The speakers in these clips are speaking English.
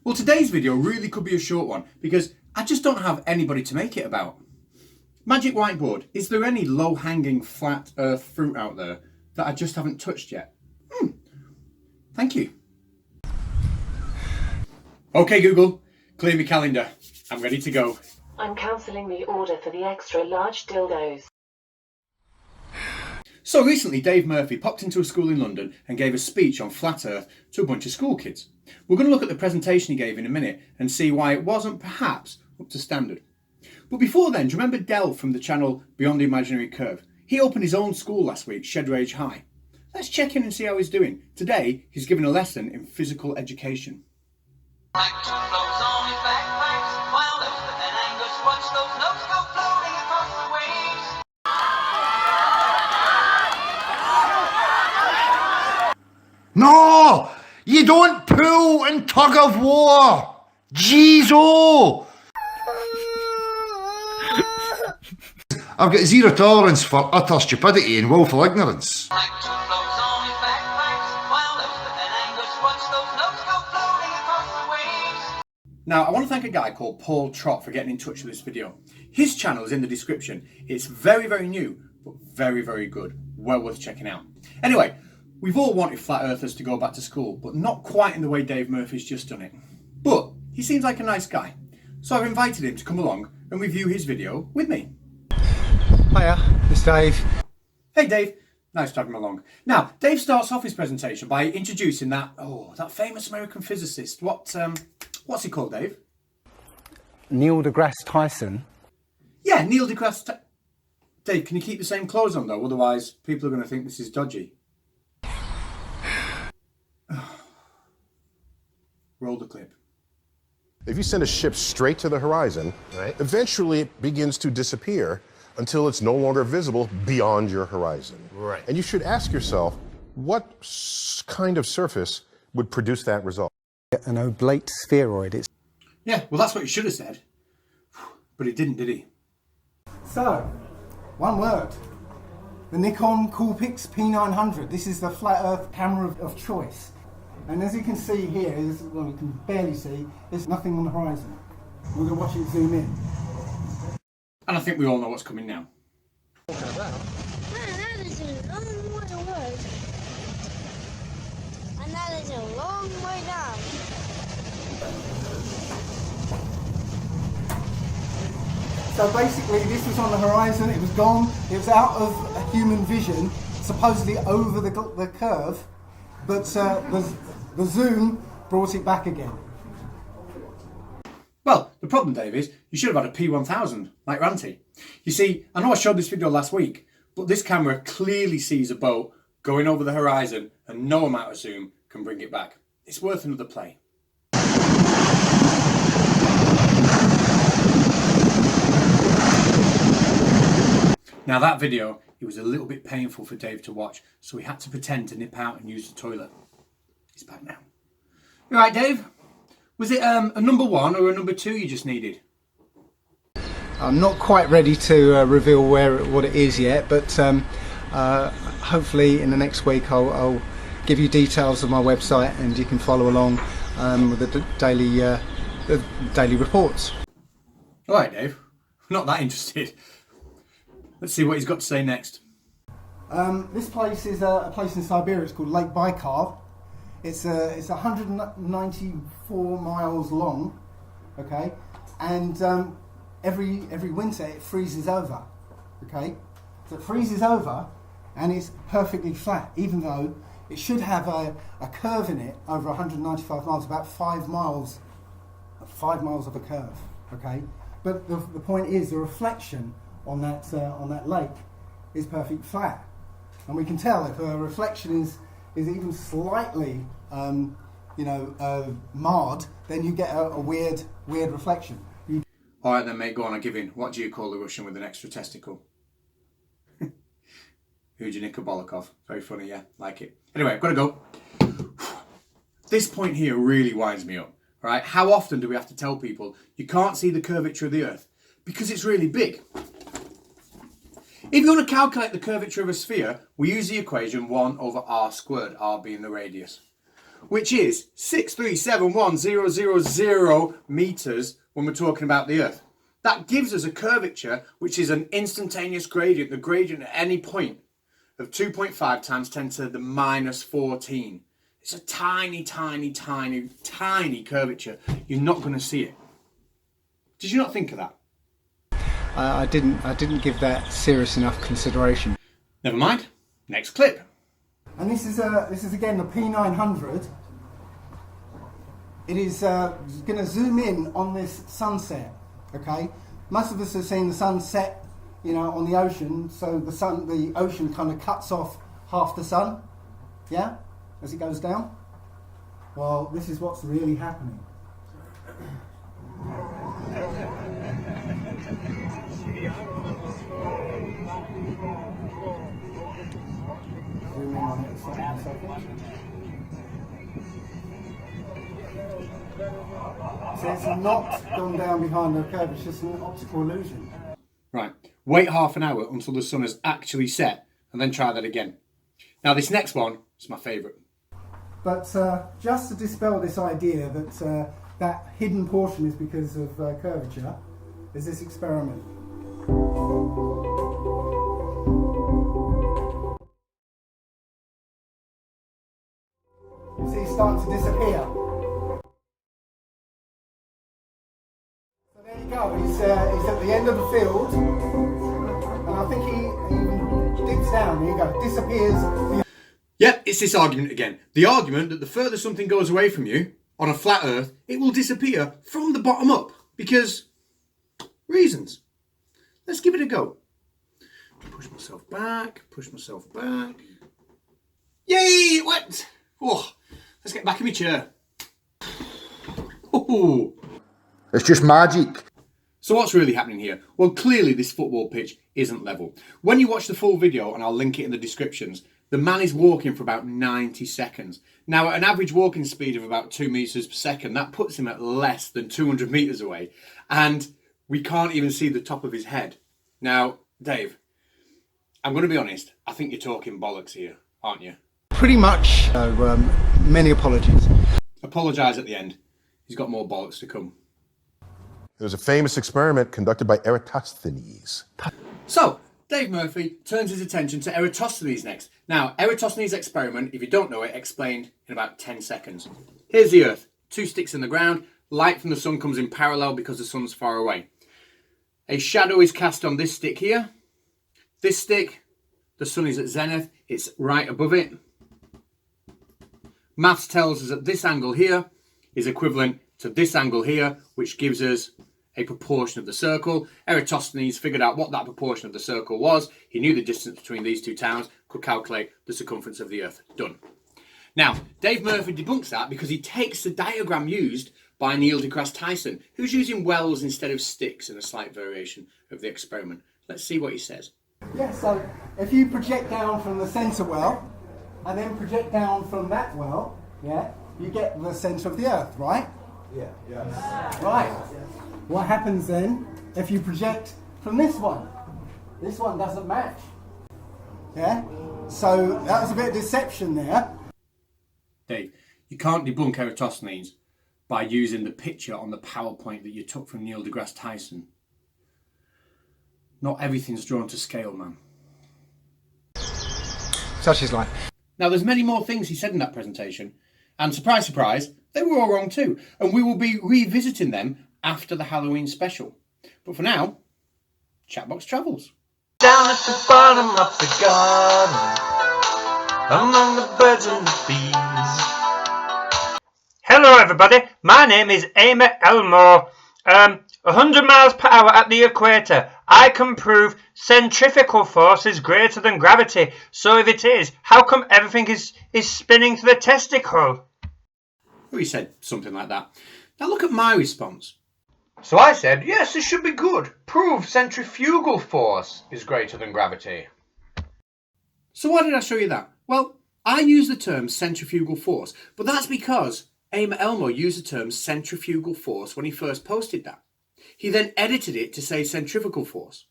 Well, today's video really could be a short one because I just don't have anybody to make it about. Magic whiteboard, is there any low-hanging flat earth fruit out there that I just haven't touched yet? Thank you. Okay Google, clear my calendar. I'm ready to go. I'm cancelling the order for the extra large dildos. So recently Dave Murphy popped into a school in London and gave a speech on flat earth to a bunch of school kids. We're going to look at the presentation he gave in a minute and see why it wasn't perhaps up to standard. But before then, do you remember Del from the channel Beyond the Imaginary Curve? He opened his own school last week, Shedrage High. Let's check in and see how he's doing. Today he's giving a lesson in physical education. No! You don't pull in tug of war! Jeez oh! I've got zero tolerance for utter stupidity and willful ignorance. Now, I want to thank a guy called Paul Trott for getting in touch with this video. His channel is in the description. It's very, very new, but very, very good. Well worth checking out. Anyway, we've all wanted flat earthers to go back to school, but not quite in the way Dave Murphy's just done it. But he seems like a nice guy, so I've invited him to come along and review his video with me. Hiya, it's Dave. Hey Dave, nice to have him along. Now, Dave starts off his presentation by introducing that famous American physicist. What's he called, Dave? Neil deGrasse Tyson. Yeah, Neil deGrasse Dave, can you keep the same clothes on though? Otherwise, people are going to think this is dodgy. Roll the clip. If you send a ship straight to the horizon, eventually it begins to disappear until it's no longer visible beyond your horizon. Right. And you should ask yourself, what kind of surface would produce that result? An oblate spheroid. Yeah, well that's what he should have said. But he didn't, did he? So, one word. The Nikon Coolpix P900. This is the flat earth camera of choice. And as you can see here, well, you can barely see, there's nothing on the horizon. We're going to watch it zoom in. And I think we all know what's coming now. Man, that is a long way away. And that is a long way down. So basically this was on the horizon, it was gone, it was out of human vision, supposedly over the curve, but the zoom brought it back again. Well, the problem, Dave, is you should have had a P1000, like Ranty. You see, I know I showed this video last week, but this camera clearly sees a boat going over the horizon and no amount of zoom can bring it back. It's worth another play. Now that video, it was a little bit painful for Dave to watch, so he had to pretend to nip out and use the toilet. He's back now. You alright, Dave? Was it a number 1 or a number 2 you just needed? I'm not quite ready to reveal what it is yet, but hopefully in the next week I'll give you details of my website and you can follow along with the daily reports. Alright, Dave. Not that interested. Let's see what he's got to say next. This place is a place in Siberia. It's called Lake Baikal. It's 194 miles long, okay, and every winter it freezes over, okay. So it freezes over, and it's perfectly flat, even though it should have a curve in it over 195 miles, about 5 miles of a curve, okay. But the point is, the reflection on that lake is perfect flat, and we can tell if a reflection is even slightly marred, then you get a weird reflection. Alright then mate, go on, I'll give in. What do you call the Russian with an extra testicle? Eugenika Bolokov. Very funny, yeah, like it. Anyway, I've got to go. This point here really winds me up. Alright, how often do we have to tell people you can't see the curvature of the Earth? Because it's really big. If you want to calculate the curvature of a sphere, we use the equation 1 over r squared, r being the radius. which is 6371000 metres when we're talking about the Earth. That gives us a curvature which is an instantaneous gradient, the gradient at any point of 2.5 times 10 to the minus 14. It's a tiny, tiny, tiny, tiny curvature. You're not going to see it. Did you not think of that? I didn't give that serious enough consideration. Never mind. Next clip. And this is again the P900. It is going to zoom in on this sunset. Okay, most of us have seen the sunset, you know, on the ocean. So the ocean kind of cuts off half the sun. Yeah, as it goes down. Well, this is what's really happening. Zoom in on it a second. So it's not gone down behind the curve, it's just an optical illusion. Right, wait half an hour until the sun has actually set and then try that again. Now this next one is my favourite. But just to dispel this idea that that hidden portion is because of curvature, is this experiment. You see it's starting to disappear. So there you go, he's at the end of the field, and I think he even dips down, there you go, disappears. Yep, it's this argument again. The argument that the further something goes away from you, on a flat Earth, it will disappear from the bottom up. Because reasons. Let's give it a go. Push myself back, push myself back. Yay, it went! Oh, let's get back in my chair. Oh. It's just magic. So what's really happening here? Well, clearly this football pitch isn't level. When you watch the full video, and I'll link it in the descriptions, the man is walking for about 90 seconds. Now, at an average walking speed of about 2 metres per second, that puts him at less than 200 metres away. And we can't even see the top of his head. Now, Dave, I'm going to be honest. I think you're talking bollocks here, aren't you? Pretty much. So, many apologies. Apologise at the end. He's got more bollocks to come. There's a famous experiment conducted by Eratosthenes. So, Dave Murphy turns his attention to Eratosthenes next. Now, Eratosthenes' experiment, if you don't know it, explained in about 10 seconds. Here's the Earth. 2 sticks in the ground. Light from the sun comes in parallel because the sun's far away. A shadow is cast on this stick here. This stick, the sun is at zenith. It's right above it. Maths tells us that this angle here is equivalent to this angle here, which gives us a proportion of the circle. Eratosthenes figured out what that proportion of the circle was. He knew the distance between these two towns, could calculate the circumference of the Earth. Done. Now, Dave Murphy debunks that because he takes the diagram used by Neil deGrasse Tyson, who's using wells instead of sticks in a slight variation of the experiment. Let's see what he says. Yeah, so if you project down from the centre well, and then project down from that well, yeah, you get the centre of the Earth, right? Yeah. Right. What happens then if you project from this one? This one doesn't match. Yeah? So that was a bit of deception there. Dave, you can't debunk Eratosthenes by using the picture on the PowerPoint that you took from Neil deGrasse Tyson. Not everything's drawn to scale, man. Such is life. Now, there's many more things he said in that presentation, and surprise, surprise, they were all wrong too, and we will be revisiting them after the Halloween special. But for now, Chatbox travels. Down at the bottom of the garden, among the birds and the bees. Hello everybody, my name is Amy Elmore. 100 miles per hour at the equator. I can prove centrifugal force is greater than gravity. So if it is, how come everything is spinning to the testicle? Well, he said something like that. Now look at my response. So I said, yes, this should be good. Prove centrifugal force is greater than gravity. So why did I show you that? Well, I use the term centrifugal force, but that's because Eamon Elmo used the term centrifugal force when he first posted that. He then edited it to say centrifugal force.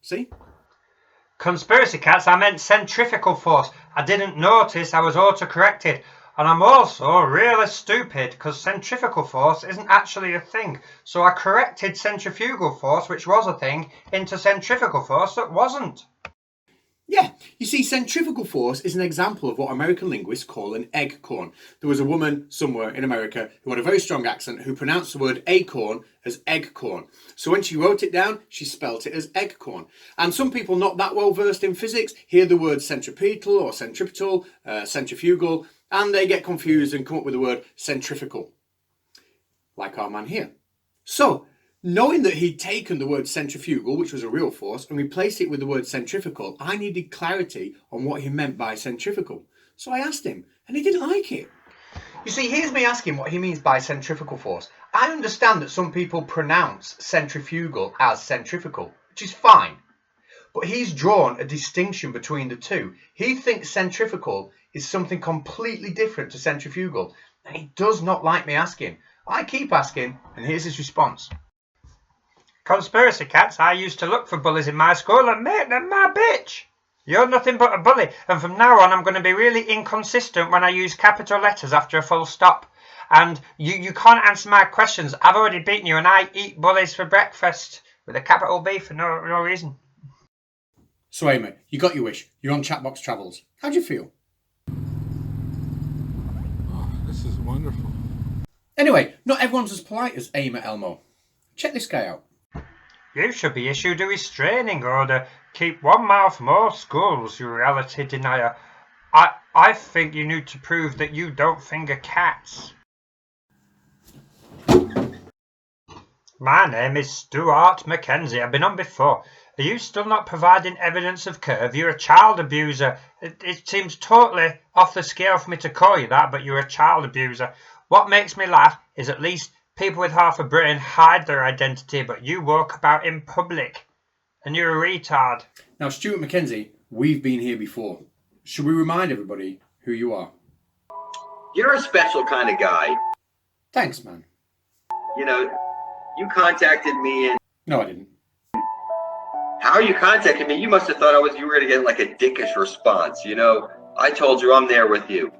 See? Conspiracy cats, I meant centrifugal force. I didn't notice I was auto-corrected. And I'm also really stupid because centrifugal force isn't actually a thing. So I corrected centrifugal force, which was a thing, into centrifugal force that wasn't. Yeah, you see, centrifugal force is an example of what American linguists call an egg-corn. There was a woman somewhere in America who had a very strong accent who pronounced the word acorn as egg-corn. So when she wrote it down, she spelt it as egg-corn. And some people not that well versed in physics hear the word centripetal or centripetal, centrifugal, and they get confused and come up with the word centrifugal, like our man here. So, knowing that he'd taken the word centrifugal, which was a real force, and replaced it with the word centrifugal, I needed clarity on what he meant by centrifugal. So I asked him, and he didn't like it. You see, here's me asking what he means by centrifugal force. I understand that some people pronounce centrifugal as centrifugal, which is fine. But he's drawn a distinction between the two. He thinks centrifugal is something completely different to centrifugal, and he does not like me asking. I keep asking, and here's his response. Conspiracy cats, I used to look for bullies in my school and make them my bitch. You're nothing but a bully, and from now on I'm going to be really inconsistent when I use capital letters after a full stop. And you can't answer my questions. I've already beaten you, and I eat bullies for breakfast with a capital B for no reason. So Amy, you got your wish. You're on Chatbox Travels. How'd you feel? Oh, this is wonderful. Anyway, not everyone's as polite as Amy Elmo. Check this guy out. You should be issued a restraining order. Keep 1 mile from all schools, you reality denier. I think you need to prove that you don't finger cats. My name is Stuart McKenzie. I've been on before. Are you still not providing evidence of curve? You're a child abuser. It seems totally off the scale for me to call you that, but you're a child abuser. What makes me laugh is at least people with half a brain hide their identity, but you walk about in public. And you're a retard. Now, Stuart McKenzie, we've been here before. Should we remind everybody who you are? You're a special kind of guy. Thanks, man. You know, you contacted me and... No, I didn't. How you contacted me? You must have thought you were going to get like a dickish response, you know? I told you I'm there with you.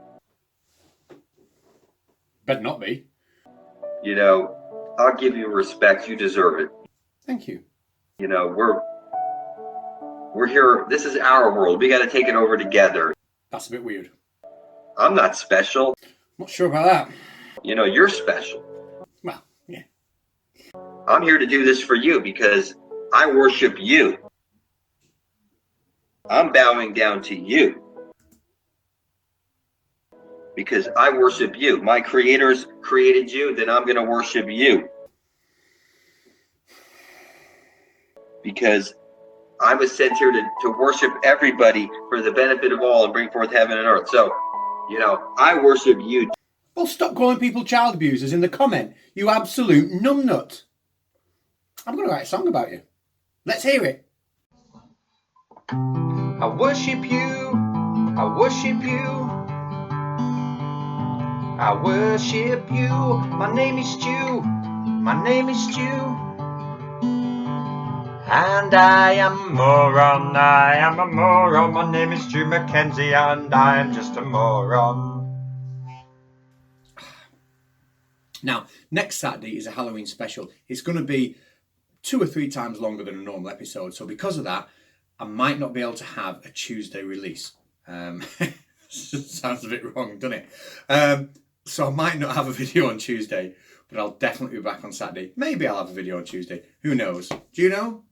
Better not be. You know, I'll give you respect. You deserve it. Thank you. You know, we're here. This is our world. We got to take it over together. That's a bit weird. I'm not special. Not sure about that. You know, you're special. Well, yeah. I'm here to do this for you because I worship you. I'm bowing down to you because I worship you. My creators created you, then I'm going to worship you. Because I was sent here to worship everybody for the benefit of all and bring forth heaven and earth. So, you know, I worship you. Well, stop calling people child abusers in the comment, you absolute numbnut. I'm going to write a song about you. Let's hear it. I worship you. I worship you. I worship you. My name is Stu. My name is Stu. And I am a moron, I am a moron. My name is Stuart McKenzie and I am just a moron. Now, next Saturday is a Halloween special. It's going to be 2 or 3 times longer than a normal episode. So because of that, I might not be able to have a Tuesday release. Sounds a bit wrong, doesn't it? So I might not have a video on Tuesday, but I'll definitely be back on Saturday. Maybe I'll have a video on Tuesday. Who knows? Do you know?